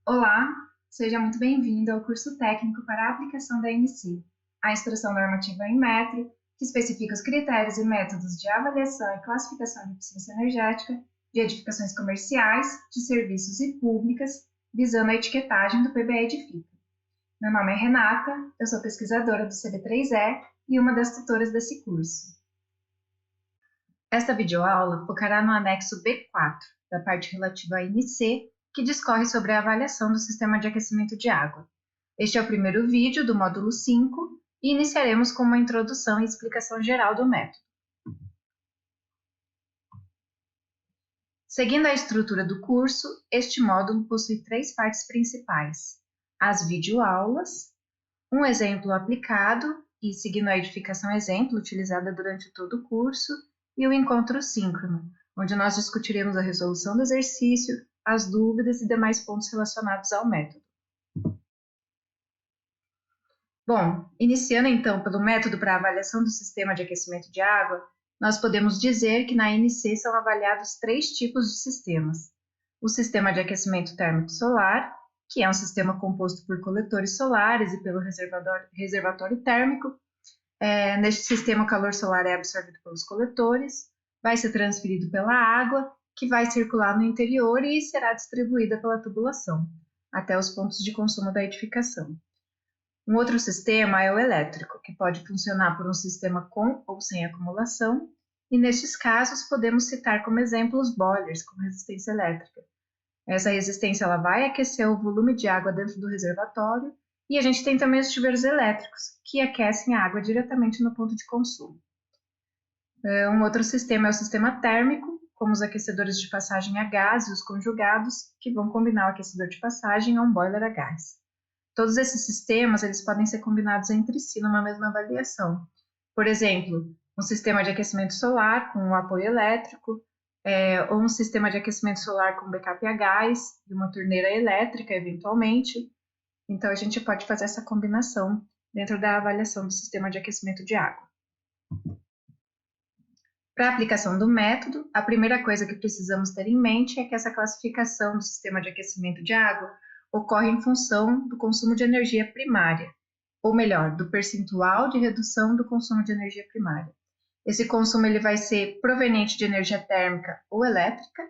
Olá, seja muito bem-vindo ao curso técnico para a aplicação da ANSI, a Instrução Normativa em Metro, que especifica os critérios e métodos de avaliação e classificação de eficiência energética de edificações comerciais, de serviços e públicas, visando a etiquetagem do PBE Edifica. Meu nome é Renata, eu sou pesquisadora do CB3E e uma das tutoras desse curso. Esta videoaula focará no anexo B4, da parte relativa à ANSI, que discorre sobre a avaliação do sistema de aquecimento de água. Este é o primeiro vídeo do módulo 5 e iniciaremos com uma introdução e explicação geral do método. Seguindo a estrutura do curso, este módulo possui três partes principais: as videoaulas, um exemplo aplicado e seguindo a edificação exemplo utilizada durante todo o curso, e o encontro síncrono, onde nós discutiremos a resolução do exercício, as dúvidas e demais pontos relacionados ao método. Bom, iniciando então pelo método para avaliação do sistema de aquecimento de água, nós podemos dizer que na ANSI são avaliados três tipos de sistemas. O sistema de aquecimento térmico solar, que é um sistema composto por coletores solares e pelo reservatório térmico. Neste sistema, o calor solar é absorvido pelos coletores, vai ser transferido pela água, que vai circular no interior e será distribuída pela tubulação, até os pontos de consumo da edificação. Um outro sistema é o elétrico, que pode funcionar por um sistema com ou sem acumulação, e nestes casos podemos citar como exemplos boilers com resistência elétrica. Essa resistência ela vai aquecer o volume de água dentro do reservatório, e a gente tem também os chuveiros elétricos, que aquecem a água diretamente no ponto de consumo. Um outro sistema é o sistema térmico, como os aquecedores de passagem a gás e os conjugados, que vão combinar o aquecedor de passagem a um boiler a gás. Todos esses sistemas eles podem ser combinados entre si numa mesma avaliação. Por exemplo, um sistema de aquecimento solar com um apoio elétrico, ou um sistema de aquecimento solar com backup a gás e uma torneira elétrica, eventualmente. Então, a gente pode fazer essa combinação dentro da avaliação do sistema de aquecimento de água. Para a aplicação do método, a primeira coisa que precisamos ter em mente é que essa classificação do sistema de aquecimento de água ocorre em função do consumo de energia primária, ou melhor, do percentual de redução do consumo de energia primária. Esse consumo ele vai ser proveniente de energia térmica ou elétrica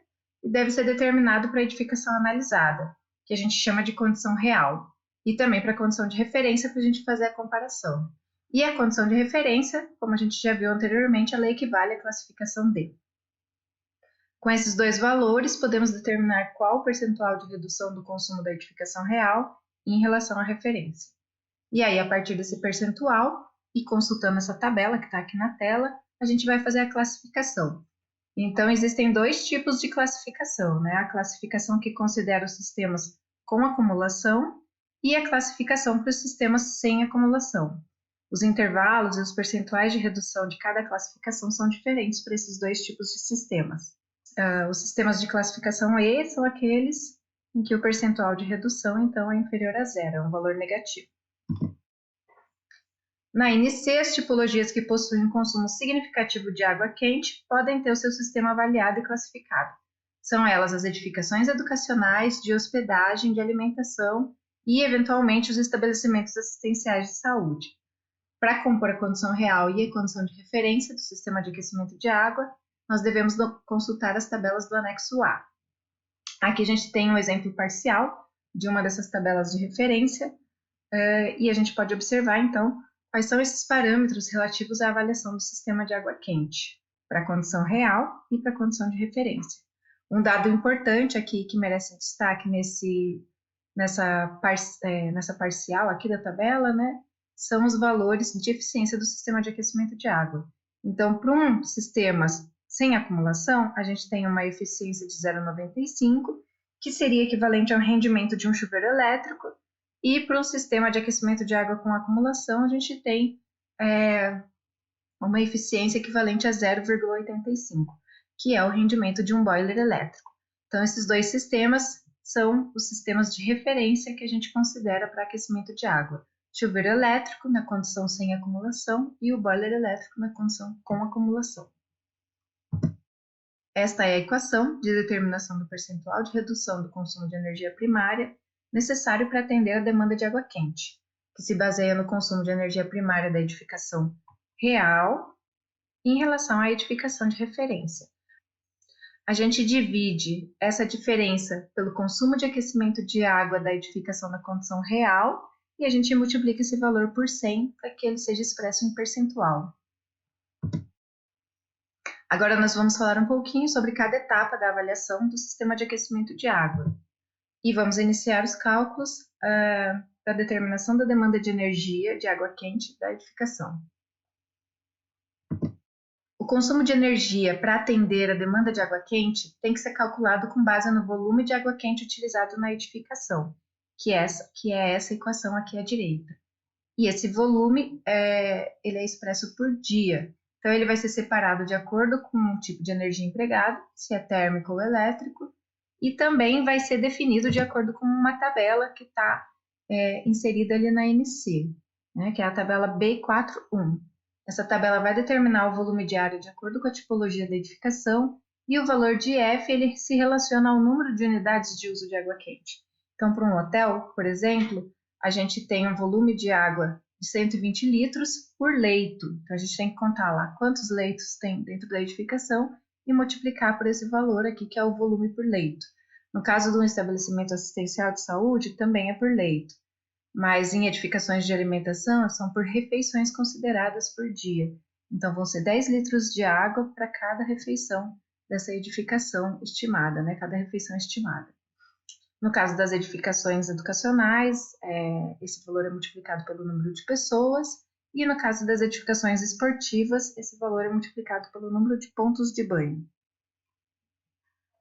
e deve ser determinado para a edificação analisada, que a gente chama de condição real, e também para a condição de referência para a gente fazer a comparação. E a condição de referência, como a gente já viu anteriormente, ela equivale à classificação D. Com esses dois valores, podemos determinar qual o percentual de redução do consumo da edificação real em relação à referência. E aí, a partir desse percentual, e consultando essa tabela que está aqui na tela, a gente vai fazer a classificação. Então, existem dois tipos de classificação, né? A classificação que considera os sistemas com acumulação e a classificação para os sistemas sem acumulação. Os intervalos e os percentuais de redução de cada classificação são diferentes para esses dois tipos de sistemas. Os sistemas de classificação E são aqueles em que o percentual de redução, então, é inferior a zero, é um valor negativo. Na ANSI, as tipologias que possuem um consumo significativo de água quente podem ter o seu sistema avaliado e classificado. São elas as edificações educacionais, de hospedagem, de alimentação e, eventualmente, os estabelecimentos assistenciais de saúde. Para compor a condição real e a condição de referência do sistema de aquecimento de água, nós devemos consultar as tabelas do anexo A. Aqui a gente tem um exemplo parcial de uma dessas tabelas de referência, e a gente pode observar, então, quais são esses parâmetros relativos à avaliação do sistema de água quente, para a condição real e para a condição de referência. Um dado importante aqui que merece destaque nessa parcial aqui da tabela, né, são os valores de eficiência do sistema de aquecimento de água. Então, para um sistema sem acumulação, a gente tem uma eficiência de 0,95, que seria equivalente ao rendimento de um chuveiro elétrico, e para um sistema de aquecimento de água com acumulação, a gente tem uma eficiência equivalente a 0,85, que é o rendimento de um boiler elétrico. Então, esses dois sistemas são os sistemas de referência que a gente considera para aquecimento de água. Chuveiro elétrico na condição sem acumulação e o boiler elétrico na condição com acumulação. Esta é a equação de determinação do percentual de redução do consumo de energia primária necessário para atender a demanda de água quente, que se baseia no consumo de energia primária da edificação real em relação à edificação de referência. A gente divide essa diferença pelo consumo de aquecimento de água da edificação na condição real e a gente multiplica esse valor por 100 para que ele seja expresso em percentual. Agora nós vamos falar um pouquinho sobre cada etapa da avaliação do sistema de aquecimento de água. E vamos iniciar os cálculos da determinação da demanda de energia de água quente da edificação. O consumo de energia para atender a demanda de água quente tem que ser calculado com base no volume de água quente utilizado na edificação, que é essa equação aqui à direita. E esse volume ele é expresso por dia. Então, ele vai ser separado de acordo com o tipo de energia empregada, se é térmico ou elétrico, e também vai ser definido de acordo com uma tabela que está inserida ali na NC, né, que é a tabela B41. Essa tabela vai determinar o volume de área de acordo com a tipologia da edificação e o valor de F ele se relaciona ao número de unidades de uso de água quente. Então, para um hotel, por exemplo, a gente tem um volume de água de 120 litros por leito. Então, a gente tem que contar lá quantos leitos tem dentro da edificação e multiplicar por esse valor aqui, que é o volume por leito. No caso de um estabelecimento assistencial de saúde, também é por leito. Mas em edificações de alimentação, são por refeições consideradas por dia. Então, vão ser 10 litros de água para cada refeição dessa edificação estimada, né? Cada refeição estimada. No caso das edificações educacionais, esse valor é multiplicado pelo número de pessoas, e no caso das edificações esportivas, esse valor é multiplicado pelo número de pontos de banho.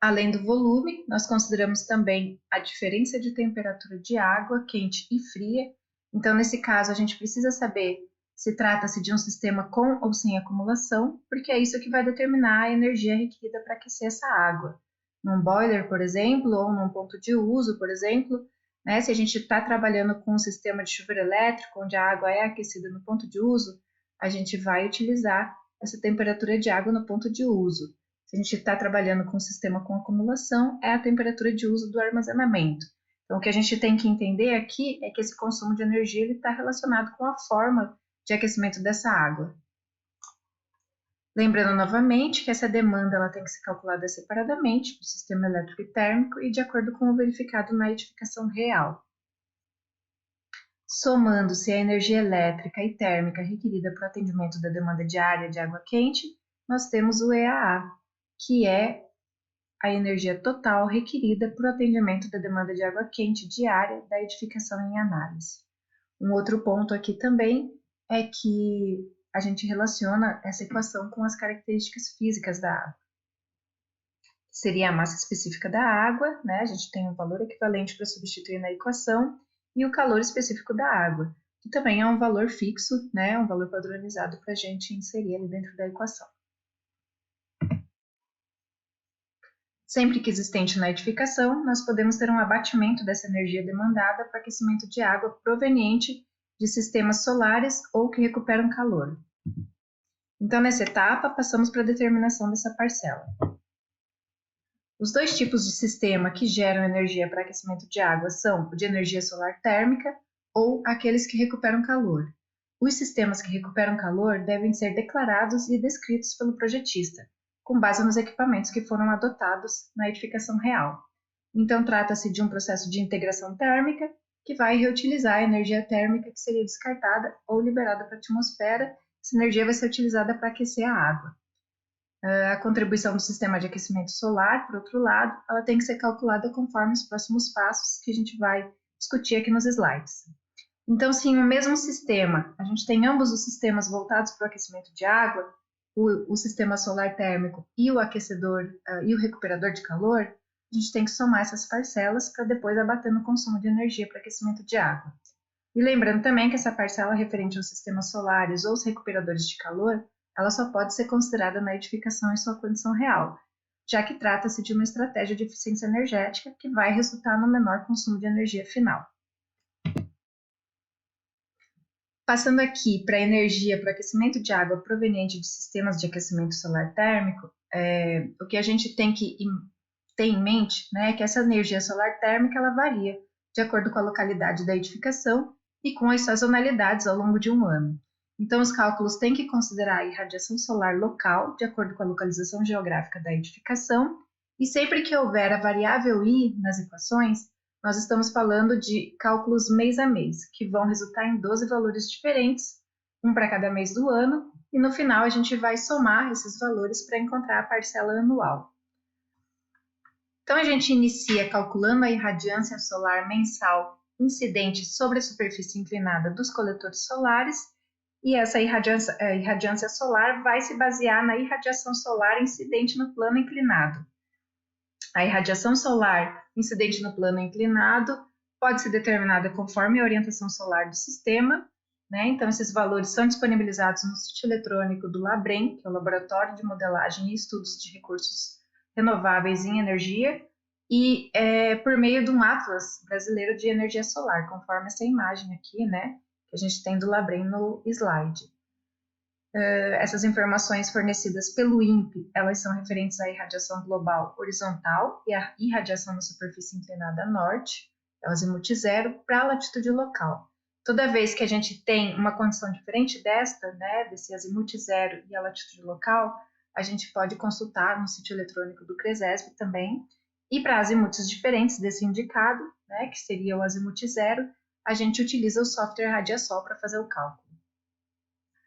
Além do volume, nós consideramos também a diferença de temperatura de água quente e fria. Então, nesse caso, a gente precisa saber se trata-se de um sistema com ou sem acumulação, porque é isso que vai determinar a energia requerida para aquecer essa água. Num boiler, por exemplo, ou num ponto de uso, por exemplo, né, se a gente está trabalhando com um sistema de chuveiro elétrico, onde a água é aquecida no ponto de uso, a gente vai utilizar essa temperatura de água no ponto de uso. Se a gente está trabalhando com um sistema com acumulação, é a temperatura de uso do armazenamento. Então, o que a gente tem que entender aqui é que esse consumo de energia está relacionado com a forma de aquecimento dessa água. Lembrando novamente que essa demanda ela tem que ser calculada separadamente para o sistema elétrico e térmico e de acordo com o verificado na edificação real. Somando-se a energia elétrica e térmica requerida para o atendimento da demanda diária de água quente, nós temos o EAA, que é a energia total requerida para o atendimento da demanda de água quente diária da edificação em análise. Um outro ponto aqui também é que a gente relaciona essa equação com as características físicas da água. Seria a massa específica da água, né? A gente tem um valor equivalente para substituir na equação, e o calor específico da água, que também é um valor fixo, né? Um valor padronizado para a gente inserir ali dentro da equação. Sempre que existente na edificação, nós podemos ter um abatimento dessa energia demandada para aquecimento de água proveniente de sistemas solares ou que recuperam calor. Então, nessa etapa, passamos para a determinação dessa parcela. Os dois tipos de sistema que geram energia para aquecimento de água são o de energia solar térmica ou aqueles que recuperam calor. Os sistemas que recuperam calor devem ser declarados e descritos pelo projetista, com base nos equipamentos que foram adotados na edificação real. Então, trata-se de um processo de integração térmica que vai reutilizar a energia térmica que seria descartada ou liberada para a atmosfera. Essa energia vai ser utilizada para aquecer a água. A contribuição do sistema de aquecimento solar, por outro lado, ela tem que ser calculada conforme os próximos passos que a gente vai discutir aqui nos slides. Então, se no mesmo sistema a gente tem ambos os sistemas voltados para o aquecimento de água, o sistema solar térmico e o aquecedor e o recuperador de calor, a gente tem que somar essas parcelas para depois abater no consumo de energia para aquecimento de água. E lembrando também que essa parcela referente aos sistemas solares ou os recuperadores de calor, ela só pode ser considerada na edificação em sua condição real, já que trata-se de uma estratégia de eficiência energética que vai resultar no menor consumo de energia final. Passando aqui para a energia para aquecimento de água proveniente de sistemas de aquecimento solar térmico, o que a gente tem que ter em mente, né, é que essa energia solar térmica ela varia de acordo com a localidade da edificação e com as sazonalidades ao longo de um ano. Então, os cálculos têm que considerar a irradiação solar local, de acordo com a localização geográfica da edificação, e sempre que houver a variável I nas equações, nós estamos falando de cálculos mês a mês, que vão resultar em 12 valores diferentes, um para cada mês do ano, e no final a gente vai somar esses valores para encontrar a parcela anual. Então, a gente inicia calculando a irradiância solar mensal incidente sobre a superfície inclinada dos coletores solares, e essa irradiância solar vai se basear na irradiação solar incidente no plano inclinado. A irradiação solar incidente no plano inclinado pode ser determinada conforme a orientação solar do sistema, né? Então, esses valores são disponibilizados no sítio eletrônico do LABREM, que é o Laboratório de Modelagem e Estudos de Recursos Renováveis em Energia, e por meio de um Atlas Brasileiro de Energia Solar, conforme essa imagem aqui, né, que a gente tem do LABREM no slide. Essas informações fornecidas pelo INPE, elas são referentes à irradiação global horizontal e à irradiação na superfície inclinada norte, é o azimuth zero, para a latitude local. Toda vez que a gente tem uma condição diferente desta, né, desse azimuth zero e a latitude local, a gente pode consultar no sítio eletrônico do CRESESB também, e para azimuths diferentes desse indicado, né, que seria o azimuth zero, a gente utiliza o software Radiasol para fazer o cálculo.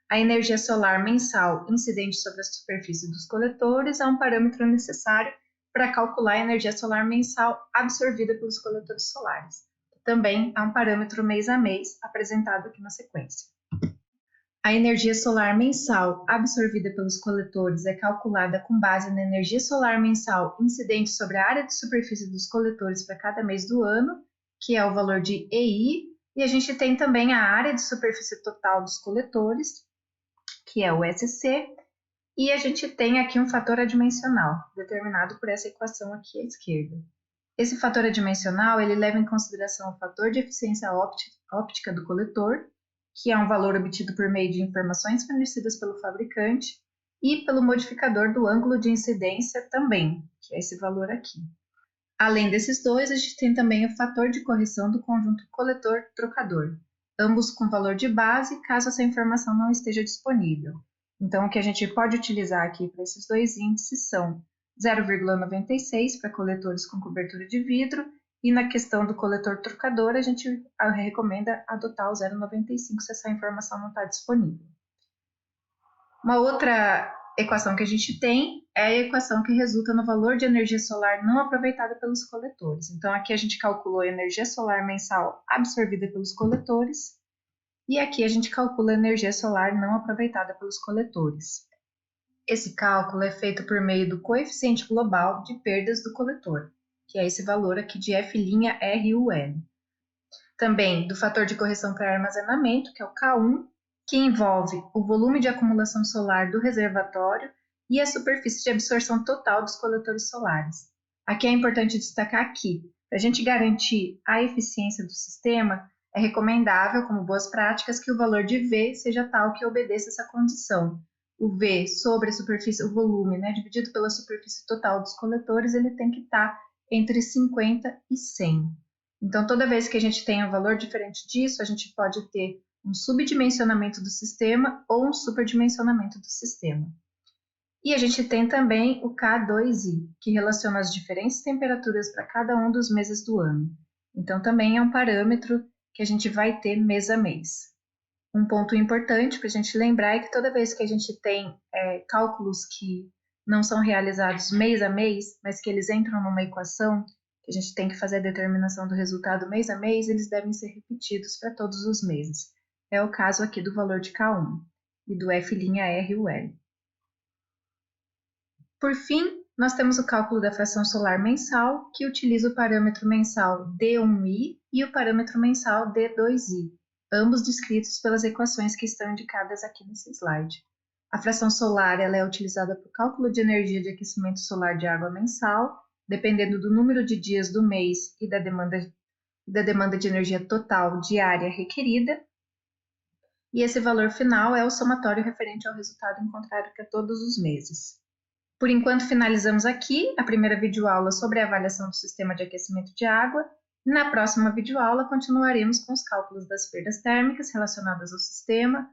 A energia solar mensal incidente sobre a superfície dos coletores é um parâmetro necessário para calcular a energia solar mensal absorvida pelos coletores solares. Também há um parâmetro mês a mês, apresentado aqui na sequência. A energia solar mensal absorvida pelos coletores é calculada com base na energia solar mensal incidente sobre a área de superfície dos coletores para cada mês do ano, que é o valor de EI, e a gente tem também a área de superfície total dos coletores, que é o SC, e a gente tem aqui um fator adimensional, determinado por essa equação aqui à esquerda. Esse fator adimensional, ele leva em consideração o fator de eficiência óptica do coletor, que é um valor obtido por meio de informações fornecidas pelo fabricante, e pelo modificador do ângulo de incidência também, que é esse valor aqui. Além desses dois, a gente tem também o fator de correção do conjunto coletor-trocador, ambos com valor de base, caso essa informação não esteja disponível. Então, o que a gente pode utilizar aqui para esses dois índices são 0,96 para coletores com cobertura de vidro, e na questão do coletor trocador, a gente recomenda adotar o 0,95 se essa informação não está disponível. Uma outra equação que a gente tem é a equação que resulta no valor de energia solar não aproveitada pelos coletores. Então, aqui a gente calculou a energia solar mensal absorvida pelos coletores, e aqui a gente calcula a energia solar não aproveitada pelos coletores. Esse cálculo é feito por meio do coeficiente global de perdas do coletor, que é esse valor aqui de F'(RUL). Também do fator de correção para armazenamento, que é o K1, que envolve o volume de acumulação solar do reservatório e a superfície de absorção total dos coletores solares. Aqui é importante destacar que, para a gente garantir a eficiência do sistema, é recomendável, como boas práticas, que o valor de V seja tal que obedeça essa condição. O V sobre a superfície, o volume, né, dividido pela superfície total dos coletores, ele tem que estar entre 50 e 100. Então, toda vez que a gente tem um valor diferente disso, a gente pode ter um subdimensionamento do sistema ou um superdimensionamento do sistema. E a gente tem também o K2I, que relaciona as diferentes temperaturas para cada um dos meses do ano. Então, também é um parâmetro que a gente vai ter mês a mês. Um ponto importante para a gente lembrar é que toda vez que a gente tem cálculos que não são realizados mês a mês, mas que eles entram numa equação, que a gente tem que fazer a determinação do resultado mês a mês, eles devem ser repetidos para todos os meses. É o caso aqui do valor de K1 e do F'(RUL). Por fim, nós temos o cálculo da fração solar mensal, que utiliza o parâmetro mensal D1i e o parâmetro mensal D2i, ambos descritos pelas equações que estão indicadas aqui nesse slide. A fração solar ela é utilizada para o cálculo de energia de aquecimento solar de água mensal, dependendo do número de dias do mês e da demanda de energia total diária requerida. E esse valor final é o somatório referente ao resultado encontrado para todos os meses. Por enquanto, finalizamos aqui a primeira videoaula sobre a avaliação do sistema de aquecimento de água Na próxima videoaula, continuaremos com os cálculos das perdas térmicas relacionadas ao sistema,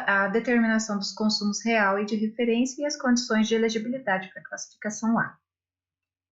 a determinação dos consumos real e de referência e as condições de elegibilidade para a classificação A.